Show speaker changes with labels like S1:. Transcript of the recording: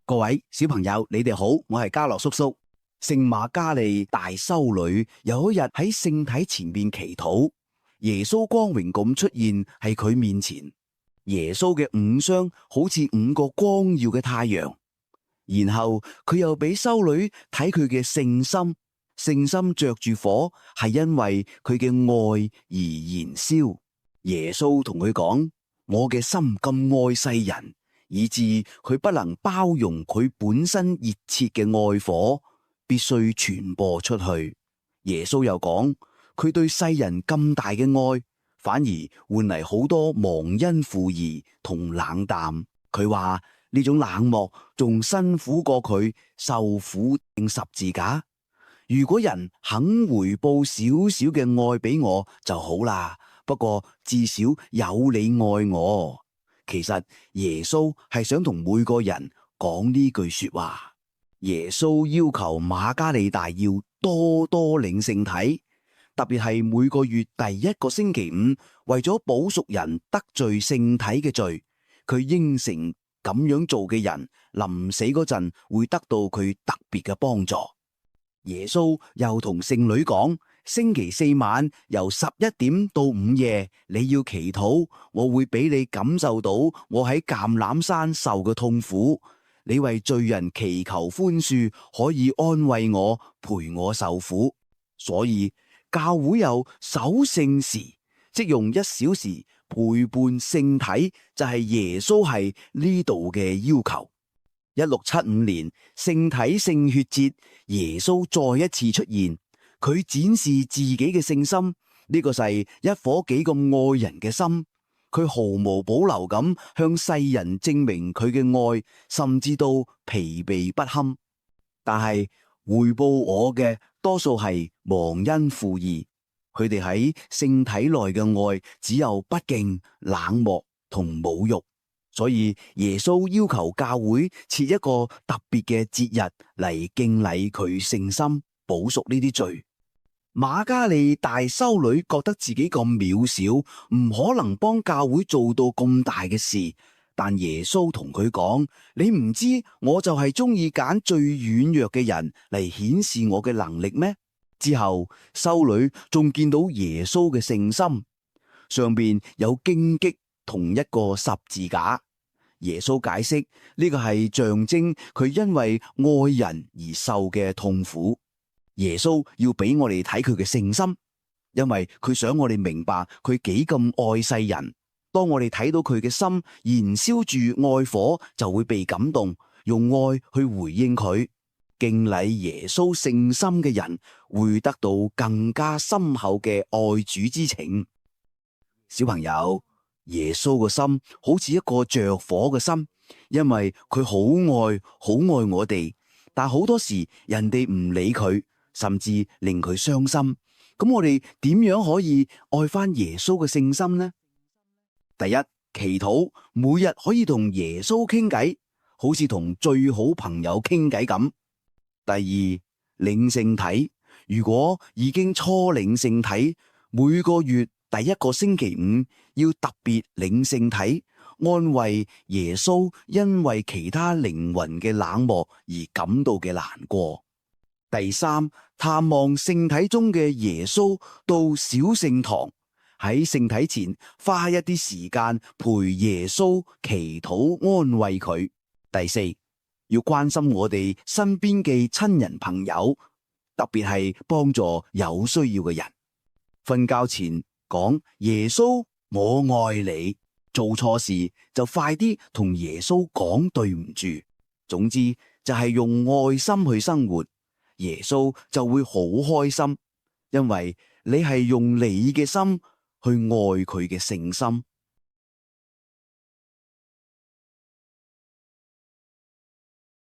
S1: 各位小朋友，你哋好，我係嘉樂叔叔。聖瑪加利大修女有一日喺聖體前面祈禱，耶穌光榮咁出現喺佢面前。耶穌嘅五雙好似五個光耀嘅太陽。然後佢又俾修女睇佢嘅聖心，聖心着住火，係因為佢嘅愛而燃燒。耶穌同佢講：我嘅心咁愛世人，以致佢不能包容佢本身熱切嘅愛火，必須傳播出去。耶穌又講，佢對世人咁大嘅愛，反而換嚟好多忘恩負義同冷淡。佢話呢種冷漠仲辛苦過佢受苦釘十字架。如果人肯回報少少嘅愛俾我就好啦，不過至少有你愛我。其實耶穌係想同每個人講呢句說話。耶穌要求瑪加利大要多多領聖體，特別係每個月第一個星期五，為咗補贖人得罪聖體嘅罪，佢應承咁樣做嘅人臨死嗰陣會得到佢特別嘅幫助。耶穌又同聖女講，星期四晚由11點到午夜，你要祈禱，我會俾你感受到我喺橄欖山受嘅痛苦。你為罪人祈求寬恕，可以安慰我，陪我受苦。所以教會有守聖時，即用1小時陪伴聖體，就係耶穌係呢度嘅要求。1675年聖體聖血節，耶穌再一次出現，佢展示自己嘅聖心，呢個係一顆幾咁愛人嘅心。佢毫無保留咁向世人證明佢嘅愛，甚至到疲憊不堪。但係回報我嘅多數係忘恩負義，佢哋喺聖體內嘅愛只有不敬、冷漠同侮辱。所以耶穌要求教會設一個特別嘅節日嚟敬禮佢聖心，補贖呢啲罪。瑪加利大修女覺得自己咁渺小，唔可能幫教會做到咁大嘅事。但耶穌同佢講：你唔知我就係中意揀最軟弱嘅人嚟顯示我嘅能力咩？之後修女仲見到耶穌嘅聖心，上邊有荊棘同一個十字架。耶穌解釋呢個係象徵佢因為愛人而受嘅痛苦。耶穌要俾我哋睇佢嘅聖心，因為佢想我哋明白佢幾咁愛世人。當我哋睇到佢嘅心燃燒住愛火，就會被感動，用愛去回應佢。敬禮耶穌聖心嘅人會得到更加深厚嘅愛主之情。小朋友，耶穌個心好似一個着火嘅心，因為佢好愛我哋，但好多時人哋唔理佢，甚至令佢傷心。咁我哋點樣可以愛翻耶穌嘅聖心呢？第一，祈禱，每日可以同耶穌傾偈，好似同最好朋友傾偈咁。第二，領聖體，如果已經初領聖體，每個月第一個星期五要特別領聖體，安慰耶穌因為其他靈魂嘅冷漠而感到嘅難過。第三，探望聖體中嘅耶穌到小聖堂，喺聖體前花一啲時間陪耶穌祈禱安慰佢。第四，要關心我哋身邊嘅親人朋友，特別係幫助有需要嘅人。瞓覺前講耶穌我愛你，做錯事就快啲同耶穌講對唔住。總之就係用愛心去生活，耶穌就會好開心，因為你係用你嘅心去愛佢嘅聖心。